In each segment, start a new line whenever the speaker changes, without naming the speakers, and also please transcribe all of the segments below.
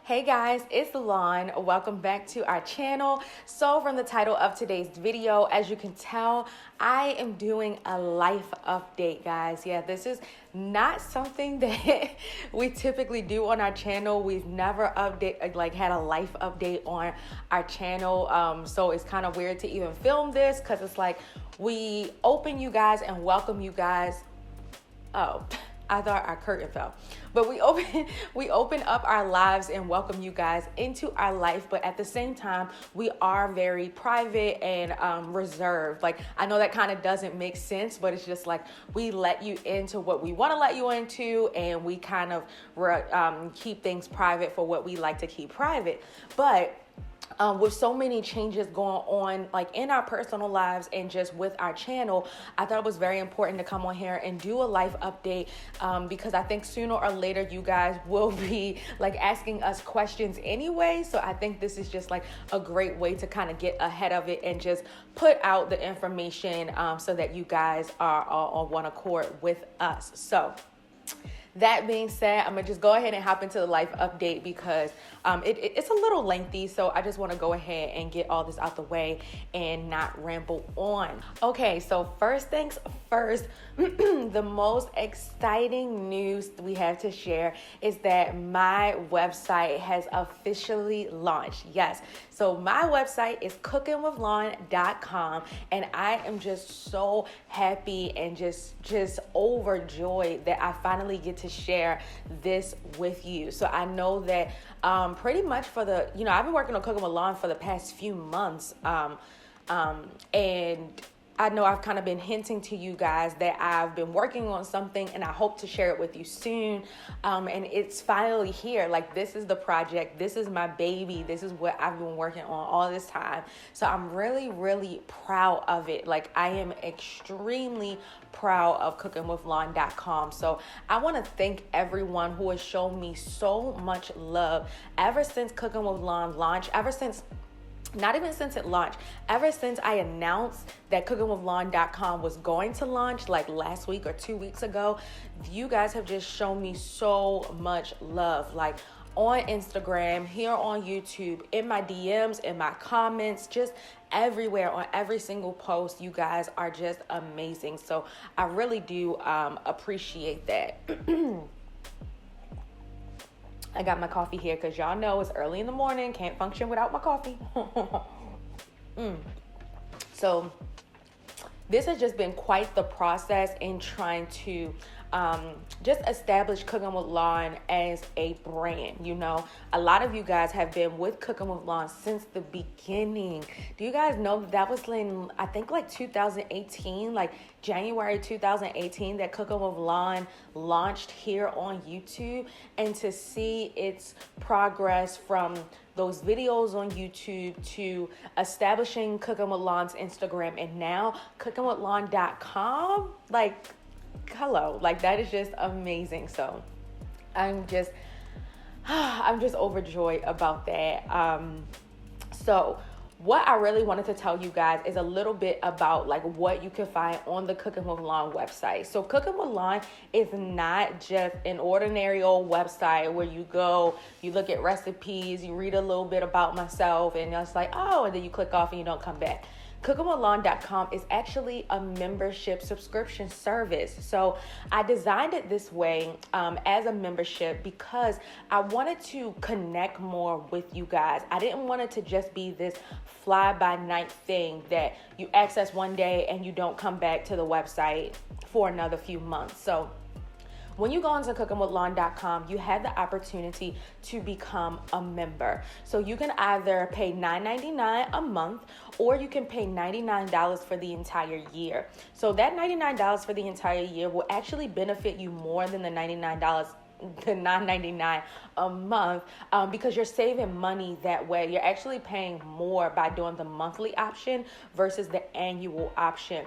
Hey guys, it's Lon. Welcome back to our channel. So from the title of today's video, as you can tell, I am doing a life update, guys. Yeah, this is not something that we typically do on our channel. We've never had a life update on our channel. So it's kind of weird to even film this because it's like we open you guys and welcome you guys. Oh, I thought our curtain fell. But we open up our lives and welcome you guys into our life. But at the same time, we are very private and reserved. Like, I know that kind of doesn't make sense, but it's just like we let you into what we want to let you into, and we kind of keep things private for what we like to keep private. But with so many changes going on, like in our personal lives and just with our channel, I thought it was very important to come on here and do a life update because I think sooner or later you guys will be like asking us questions anyway. So I think this is just like a great way to kind of get ahead of it and just put out the information so that you guys are all on one accord with us. So that being said, I'm going to just go ahead and hop into the life update because it's a little lengthy. So I just want to go ahead and get all this out the way and not ramble on. Okay, so first things first, the most exciting news we have to share is that my website has officially launched. Yes, so my website is cookingwithlon.com, and I am just so happy and just overjoyed that I finally get to share this with you. So I know that pretty much for the, I've been working on Cooking with Lon for the past few months, and I know I've kind of been hinting to you guys that I've been working on something and I hope to share it with you soon. And it's finally here. Like, this is the project. This is my baby. This is what I've been working on all this time. So I'm really, really proud of it. Like, I am extremely proud of cookingwithlon.com. So I want to thank everyone who has shown me so much love ever since Cooking with Lon launched, not even since it launched, ever since I announced that cookingwithlon.com was going to launch like last week or 2 weeks ago. You guys have just shown me so much love, like on Instagram, here on YouTube, in my DMs, in my comments, just everywhere on every single post. You guys are just amazing. So I really do appreciate that. I got my coffee here because y'all know it's early in the morning. Can't function without my coffee. So this has just been quite the process in trying to just establish Cooking with Lon as a brand. A lot of you guys have been with Cooking with Lon since the beginning. Do you guys know that was in, I think, like 2018, like January 2018, that Cooking with Lon launched here on YouTube? And to see its progress from those videos on YouTube to establishing Cooking with Lon's Instagram and now cookingwithlon.com, like, hello, like, that is just amazing. So I'm just overjoyed about that. So what I really wanted to tell you guys is a little bit about like what you can find on the Cooking with Lon website. So Cooking with Lon is not just an ordinary old website where you go, you look at recipes, you read a little bit about myself, and it's like, oh, and then you click off and you don't come back. cookingwithlon.com is actually a membership subscription service. So I designed it this way as a membership because I wanted to connect more with you guys. I didn't want it to just be this fly-by-night thing that you access one day and you don't come back to the website for another few months. So when you go onto cookingwithlon.com, you have the opportunity to become a member. So you can either pay $9.99 a month, or you can pay $99 for the entire year. So that $99 for the entire year will actually benefit you more than the $9.99 a month because you're saving money that way. You're actually paying more by doing the monthly option versus the annual option.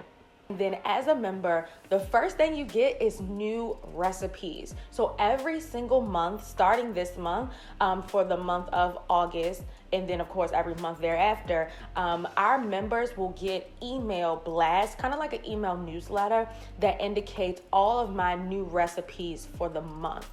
Then as a member, the first thing you get is new recipes. So every single month, starting this month, for the month of August, and then of course every month thereafter, our members will get email blasts, kind of like an email newsletter that indicates all of my new recipes for the month.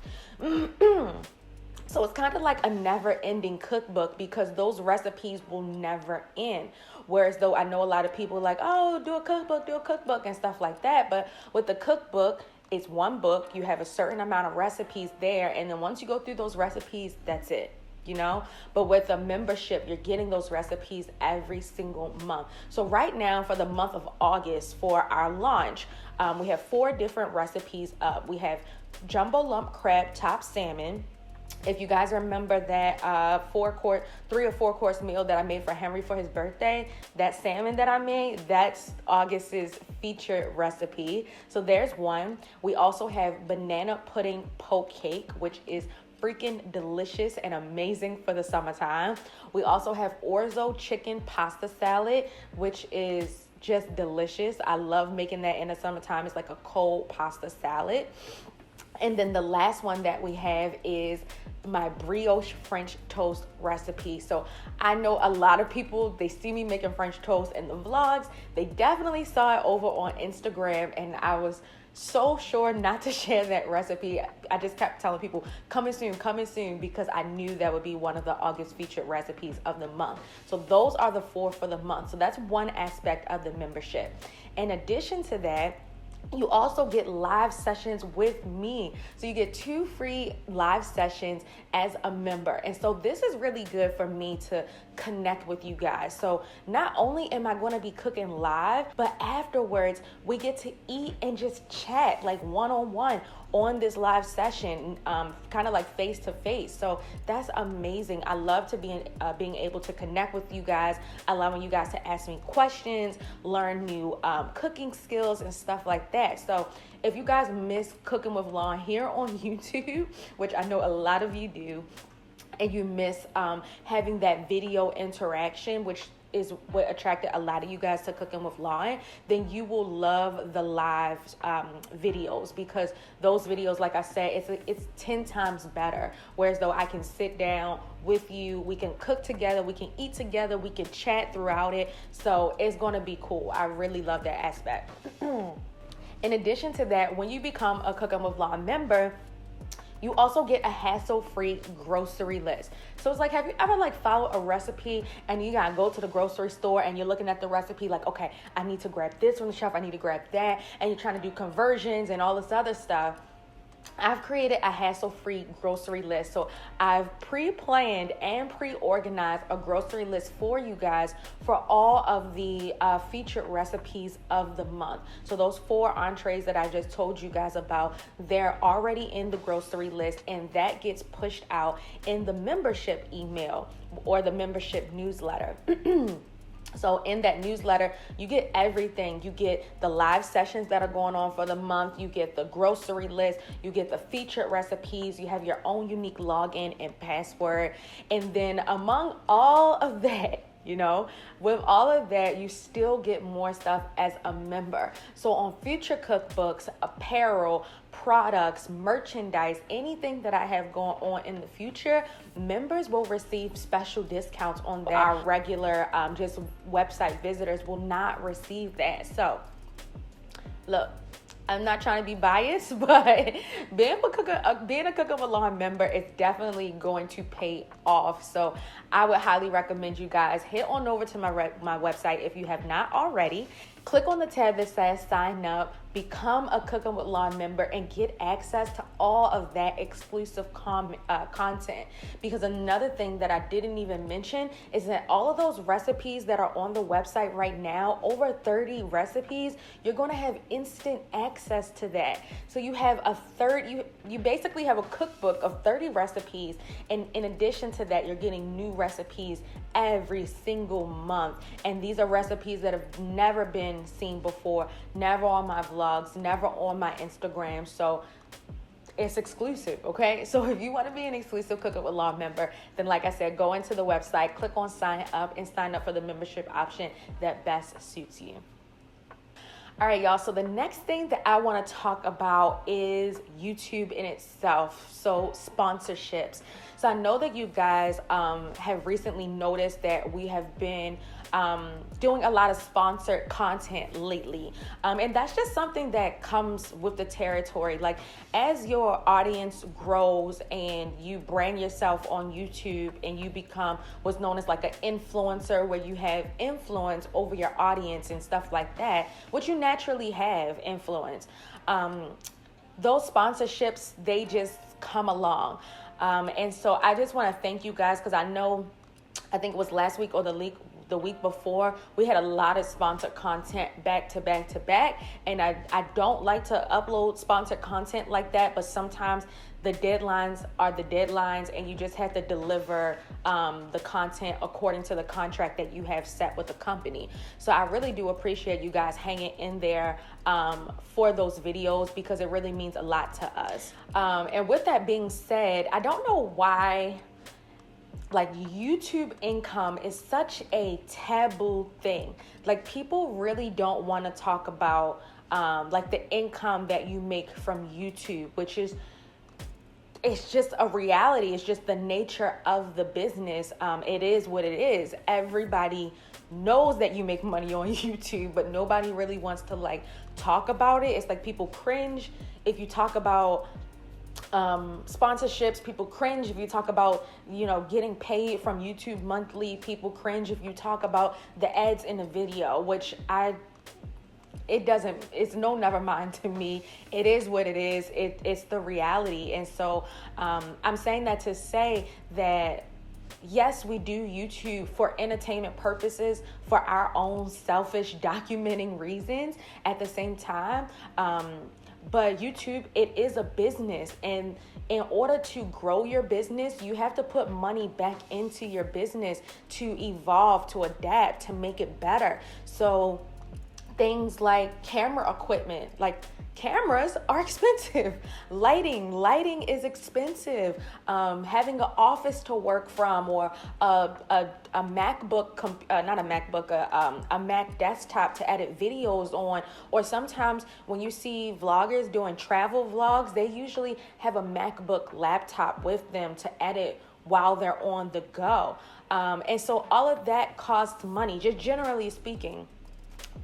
So it's kind of like a never-ending cookbook because those recipes will never end. Whereas though I know a lot of people like, oh, do a cookbook and stuff like that. But with the cookbook, it's one book. You have a certain amount of recipes there. And then once you go through those recipes, that's it. But with a membership, you're getting those recipes every single month. So right now for the month of August for our launch, we have 4 different recipes up. We have jumbo lump crab top salmon. If you guys remember that 3 or 4 course meal that I made for Henry for his birthday, that salmon that I made, that's August's featured recipe. So there's one. We also have banana pudding poke cake, which is freaking delicious and amazing for the summertime. We also have orzo chicken pasta salad, which is just delicious. I love making that in the summertime. It's like a cold pasta salad. And then the last one that we have is my brioche French toast recipe. So I know a lot of people, they see me making French toast in the vlogs. They definitely saw it over on Instagram, and I was so sure not to share that recipe. I just kept telling people, coming soon, because I knew that would be one of the August featured recipes of the month. So those are the 4 for the month. So that's one aspect of the membership. In addition to that, you also get live sessions with me. So you get 2 free live sessions as a member. And so this is really good for me to connect with you guys. So not only am I going to be cooking live, but afterwards we get to eat and just chat like one-on-one on this live session, kind of like face to face. So that's amazing. I love to be being able to connect with you guys, allowing you guys to ask me questions, learn new cooking skills and stuff like that. So if you guys miss Cooking with Lawn here on YouTube, which I know a lot of you do, and you miss having that video interaction, which is what attracted a lot of you guys to Cooking with Lauren, then you will love the live videos, because those videos, like I said, it's 10 times better. Whereas though I can sit down with you, we can cook together, we can eat together, we can chat throughout it. So it's going to be cool. I really love that aspect. In addition to that, when you become a Cooking with Lauren member, you also get a hassle-free grocery list. So it's like, have you ever followed a recipe and you gotta go to the grocery store and you're looking at the recipe like, okay, I need to grab this from the shelf, I need to grab that, and you're trying to do conversions and all this other stuff? I've created a hassle-free grocery list. So I've pre-planned and pre-organized a grocery list for you guys for all of the featured recipes of the month. So those 4 entrees that I just told you guys about, they're already in the grocery list, and that gets pushed out in the membership email or the membership newsletter. So in that newsletter, you get everything. You get the live sessions that are going on for the month. You get the grocery list. You get the featured recipes. You have your own unique login and password. And then among all of that, with all of that, you still get more stuff as a member. So on future cookbooks, apparel, products, merchandise, anything that I have going on in the future, members will receive special discounts on that. Our regular just website visitors will not receive that. So look, I'm not trying to be biased, but being a Cooking with Lauren member is definitely going to pay off. So I would highly recommend you guys head on over to my website if you have not already. Click on the tab that says sign up, become a Cooking with Lauren member, and get access to all of that exclusive content. Because another thing that I didn't even mention is that all of those recipes that are on the website right now, over 30 recipes, you're going to have instant access to that. So you have you basically have a cookbook of 30 recipes, and in addition to that, you're getting new recipes every single month. And these are recipes that have never been seen before, never on my vlogs, never on my Instagram. So it's exclusive, okay? So if you want to be an exclusive Cooking with Lauren member, then like I said, go into the website, click on sign up, and sign up for the membership option that best suits you. All right, y'all. So the next thing that I want to talk about is YouTube in itself. So sponsorships. So I know that you guys have recently noticed that we have been doing a lot of sponsored content lately. And that's just something that comes with the territory. Like, as your audience grows and you brand yourself on YouTube and you become what's known as like an influencer, where you have influence over your audience and stuff like that, which you naturally have influence. Those sponsorships, they just come along. And so I just want to thank you guys, because I think it was last week or the week before, we had a lot of sponsored content back to back to back. And I don't like to upload sponsored content like that, but sometimes the deadlines are the deadlines, and you just have to deliver the content according to the contract that you have set with the company. So I really do appreciate you guys hanging in there for those videos, because it really means a lot to us. And with that being said, I don't know why like YouTube income is such a taboo thing. Like, people really don't want to talk about like the income that you make from YouTube, which is, it's just a reality. It's just the nature of the business. It is what it is. Everybody knows that you make money on YouTube, but nobody really wants to like talk about it. It's like people cringe if you talk about sponsorships. People cringe if you talk about, getting paid from YouTube monthly. People cringe if you talk about the ads in the video, which it's never mind to me. It is what it is. It's the reality. And so I'm saying that to say that yes, we do YouTube for entertainment purposes, for our own selfish documenting reasons at the same time. But YouTube, it is a business. And in order to grow your business, you have to put money back into your business to evolve, to adapt, to make it better. So things like camera equipment, like cameras are expensive. Lighting is expensive. Having an office to work from, or a MacBook, a Mac desktop to edit videos on. Or sometimes when you see vloggers doing travel vlogs, they usually have a MacBook laptop with them to edit while they're on the go. And so all of that costs money, just generally speaking.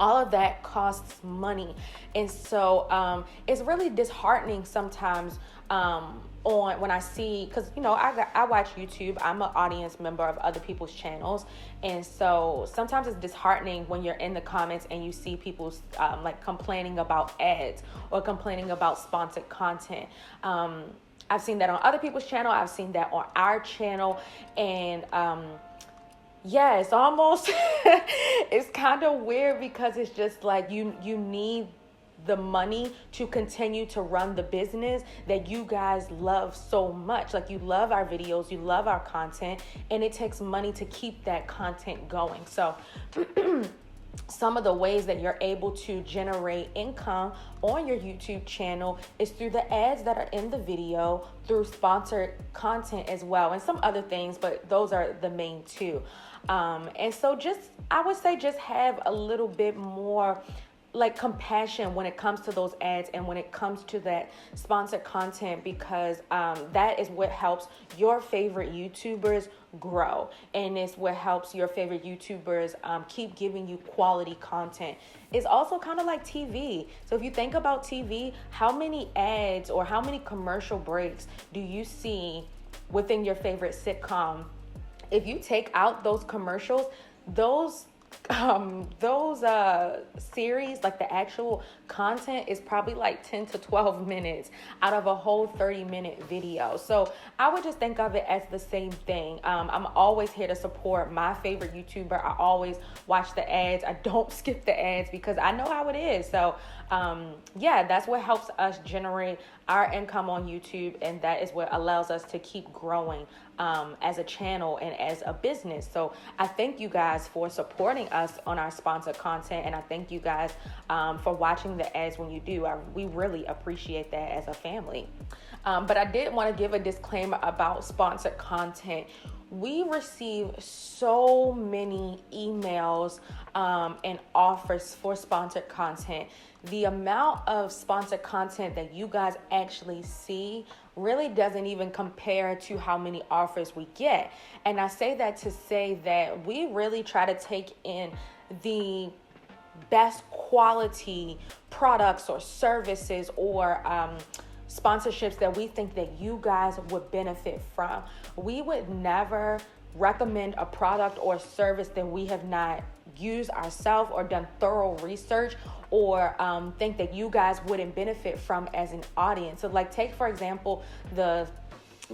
All of that costs money. And so it's really disheartening sometimes when I see, because I watch YouTube. I'm an audience member of other people's channels, and so sometimes it's disheartening when you're in the comments and you see people like complaining about ads or complaining about sponsored content. I've seen that on other people's channel. I've seen that on our channel, and yeah, it's almost it's kind of weird, because it's just like you need the money to continue to run the business that you guys love so much. Like, you love our videos, you love our content, and it takes money to keep that content going. So some of the ways that you're able to generate income on your YouTube channel is through the ads that are in the video, through sponsored content as well, and some other things, but those are the main two. And so I would say just have a little bit more like compassion when it comes to those ads and when it comes to that sponsored content, because that is what helps your favorite YouTubers grow, and it's what helps your favorite YouTubers keep giving you quality content. It's also kind of like TV. So if you think about TV, how many ads or how many commercial breaks do you see within your favorite sitcom? If you take out those commercials, those series, like the actual content, is probably like 10 to 12 minutes out of a whole 30-minute video. So I would just think of it as the same thing. I'm always here to support my favorite YouTuber. I always watch the ads. I don't skip the ads because I know how it is. So yeah, that's what helps us generate our income on YouTube, and that is what allows us to keep growing as a channel and as a business. So I thank you guys for supporting us on our sponsored content, and I thank you guys for watching the ads when you do. We really appreciate that as a family. But I did want to give a disclaimer about sponsored content. We receive so many emails and offers for sponsored content the amount of sponsored content that you guys actually see really doesn't even compare to how many offers we get. And I say that to say that we really try to take in the best quality products or services or sponsorships that we think that you guys would benefit from. We would never recommend a product or service that we have not used ourselves or done thorough research or think that you guys wouldn't benefit from as an audience. So like take for example the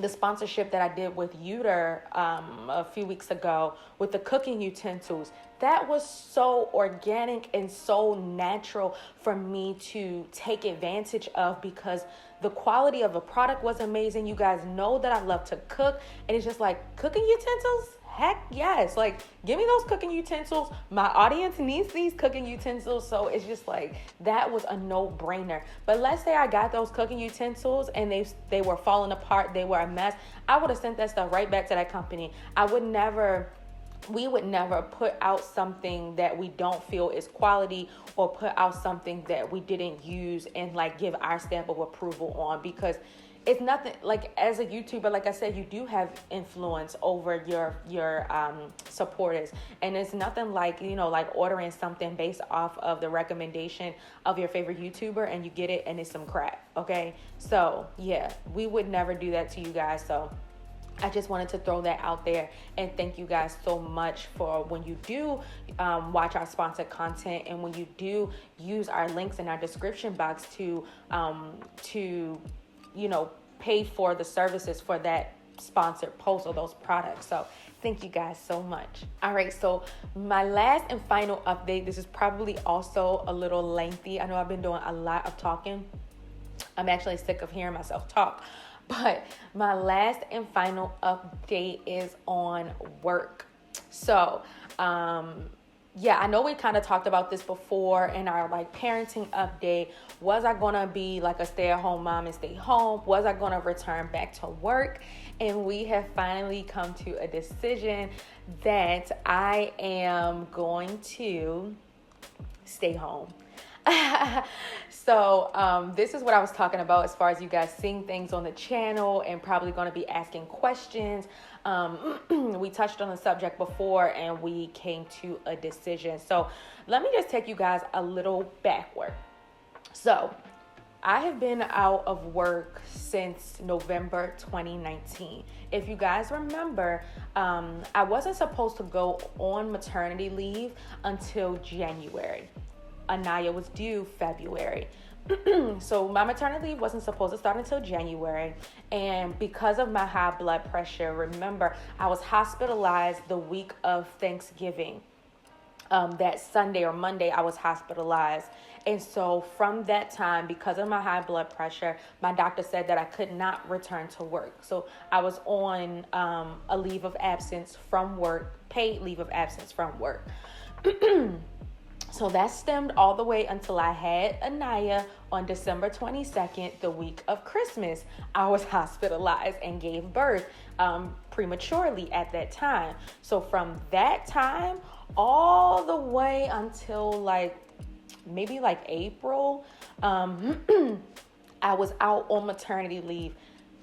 sponsorship that I did with Uter a few weeks ago with the cooking utensils. That was so organic and so natural for me to take advantage of because the quality of the product was amazing. You guys know that I love to cook, and it's just like, cooking utensils? Heck yes. Like, give me those cooking utensils. My audience needs these cooking utensils. So it's just like, that was a no-brainer. But let's say I got those cooking utensils and they were falling apart, they were a mess. I would have sent that stuff right back to that company. We would never put out something that we don't feel is quality or put out something that we didn't use and like give our stamp of approval on, because it's nothing like, as a YouTuber, like I said, you do have influence over your supporters, and it's nothing like, you know, like ordering something based off of the recommendation of your favorite YouTuber and you get it and it's some crap. Okay, so yeah, we would never do that to you guys. So I just wanted to throw that out there, and thank you guys so much for when you do watch our sponsored content and when you do use our links in our description box to you know, pay for the services for that sponsored post or those products. So thank you guys so much. All right, so my last and final update, this is probably also a little lengthy. I know I've been doing a lot of talking. I'm actually sick of hearing myself talk. But my last and final update is on work. So, yeah, I know we kind of talked about this before in our like parenting update. Was I going to be like a stay-at-home mom and stay home? Was I going to return back to work? And we have finally come to a decision that I am going to stay home. So this is what I was talking about as far as you guys seeing things on the channel and probably going to be asking questions. We touched on the subject before and we came to a decision. So let me just take you guys a little backward. So I have been out of work since November 2019. If you guys remember, I wasn't supposed to go on maternity leave until January. Aniya was due February. So my maternity leave wasn't supposed to start until January. And because of my high blood pressure, remember, I was hospitalized the week of Thanksgiving. That Sunday or Monday, I was hospitalized. And so from that time, because of my high blood pressure, my doctor said that I could not return to work. So I was on a leave of absence from work, paid leave of absence from work. So that stemmed all the way until I had Aniya on December 22nd, the week of Christmas. I was hospitalized and gave birth prematurely at that time. So from that time all the way until maybe April, I was out on maternity leave.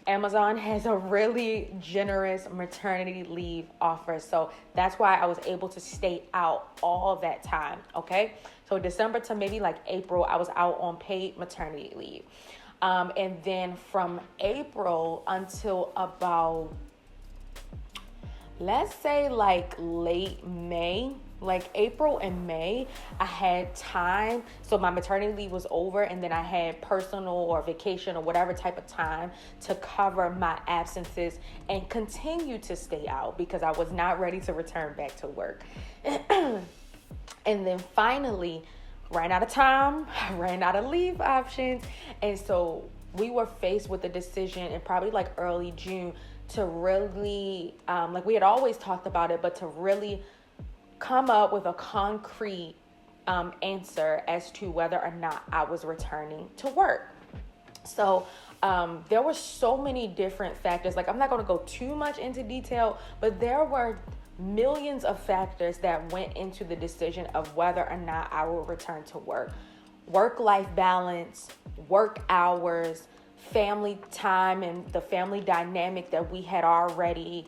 Amazon has a really generous maternity leave offer. So that's why I was able to stay out all that time. Okay. So December to maybe April, I was out on paid maternity leave. And then from April until about, let's say late May, April and May, I had time. So my maternity leave was over, and then I had personal or vacation or whatever type of time to cover my absences and continue to stay out because I was not ready to return back to work. And then finally, ran out of time, ran out of leave options. And so we were faced with a decision in probably early June to really, we had always talked about it, but to really come up with a concrete answer as to whether or not I was returning to work. So there were so many different factors. I'm not going to go too much into detail, but there were millions of factors that went into the decision of whether or not I will return to work. work-life balance, work hours, family time, and the family dynamic that we had already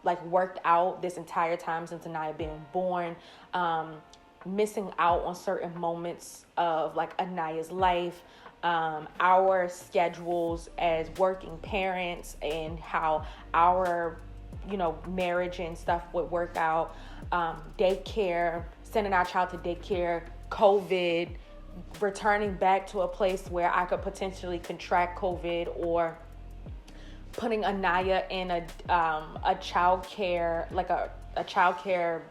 like worked out this entire time since Aniya being born, missing out on certain moments of like Aniya's life, our schedules as working parents, and how our marriage and stuff would work out, daycare, sending our child to daycare, COVID, returning back to a place where I could potentially contract COVID, or putting Aniya in a child care, like a child care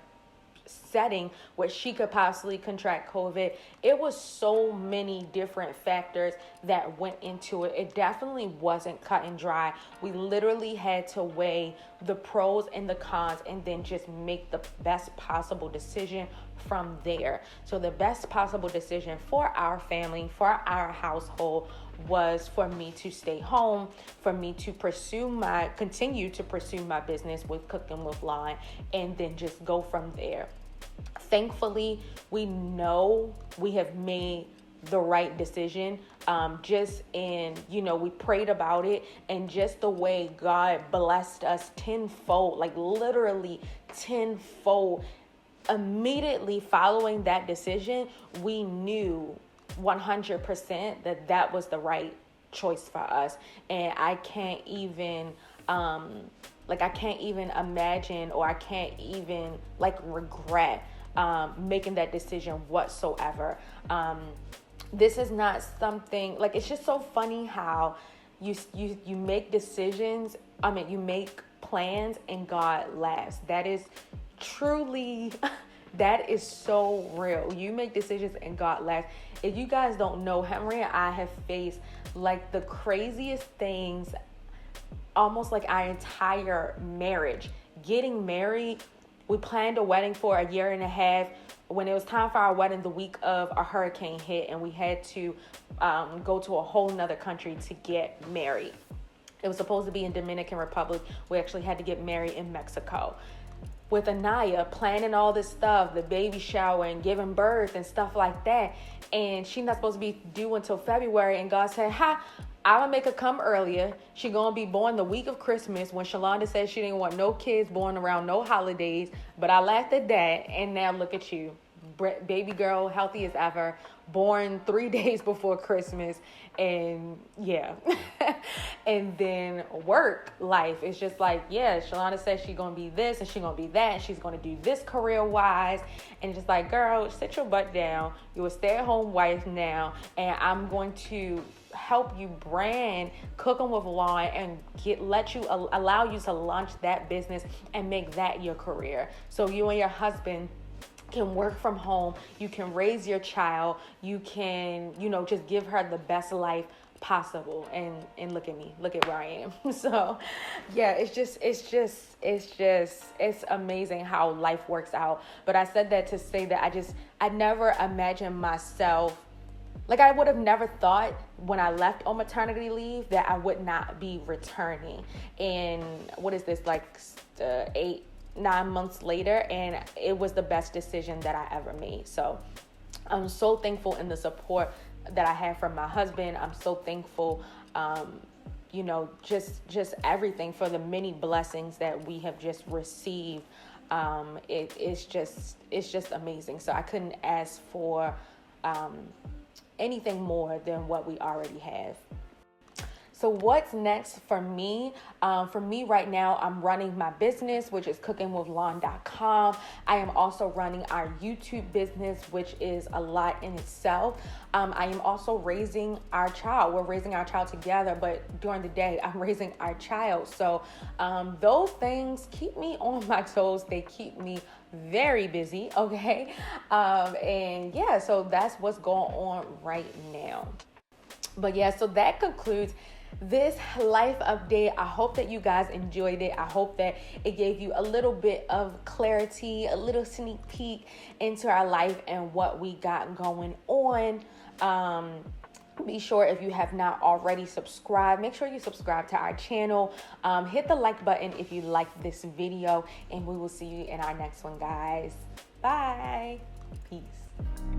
setting where she could possibly contract COVID. It was so many different factors that went into it. It definitely wasn't cut and dry. We literally had to weigh the pros and the cons and then just make the best possible decision from there. So the best possible decision for our family, for our household, was for me to stay home, for me to continue to pursue my business with Cooking with Lon, and then just go from there. Thankfully, we know we have made the right decision. We prayed about it, and just the way God blessed us tenfold, like literally tenfold. Immediately following that decision, we knew 100% that was the right choice for us. And I can't even imagine, or I can't even regret making that decision whatsoever. This is not something it's just so funny how you make decisions. You make plans and God laughs. That is truly, that is so real. You make decisions and God laughs. If you guys don't know, Henry and I have faced the craziest things almost our entire marriage. Getting married, we planned a wedding for a year and a half. When it was time for our wedding, the week of a hurricane hit, and we had to go to a whole nother country to get married. It was supposed to be in Dominican Republic. We actually had to get married in Mexico. With Aniya, planning all this stuff, the baby shower and giving birth and stuff like that. And she's not supposed to be due until February. And God said, I'm going to make her come earlier. She's going to be born the week of Christmas, when Shalonda said she didn't want no kids born around no holidays. But I laughed at that. And now look at you. Baby girl, healthy as ever, born 3 days before Christmas. And yeah. And then work life. It's just Shalonda says she's going to be this and she's going to be that, and she's going to do this career wise. And just girl, sit your butt down. You're a stay-at-home wife now, and I'm going to help you brand Cooking with Lon and allow you to launch that business and make that your career. So you and your husband can work from home. You can raise your child. You can, just give her the best life possible. And look at me. Look at where I am. So yeah, it's amazing how life works out. But I said that to say that I never imagined myself, I would have never thought when I left on maternity leave that I would not be returning. And what is this, 9 months later, and it was the best decision that I ever made. So I'm so thankful in the support that I have from my husband. I'm so thankful, just everything, for the many blessings that we have just received. It's just amazing. So I couldn't ask for anything more than what we already have. So what's next for me? For me right now, I'm running my business, which is cookingwithlon.com. I am also running our YouTube business, which is a lot in itself. I am also raising our child. We're raising our child together, but during the day, I'm raising our child. So those things keep me on my toes. They keep me very busy, okay? And yeah, so that's what's going on right now. But yeah, so that concludes this life update. I hope that you guys enjoyed it. I hope that it gave you a little bit of clarity, a little sneak peek into our life and what we got going on. Be sure, if you have not already subscribed, make sure you subscribe to our channel. Hit the like button if you like this video, and we will see you in our next one, guys. Bye. Peace.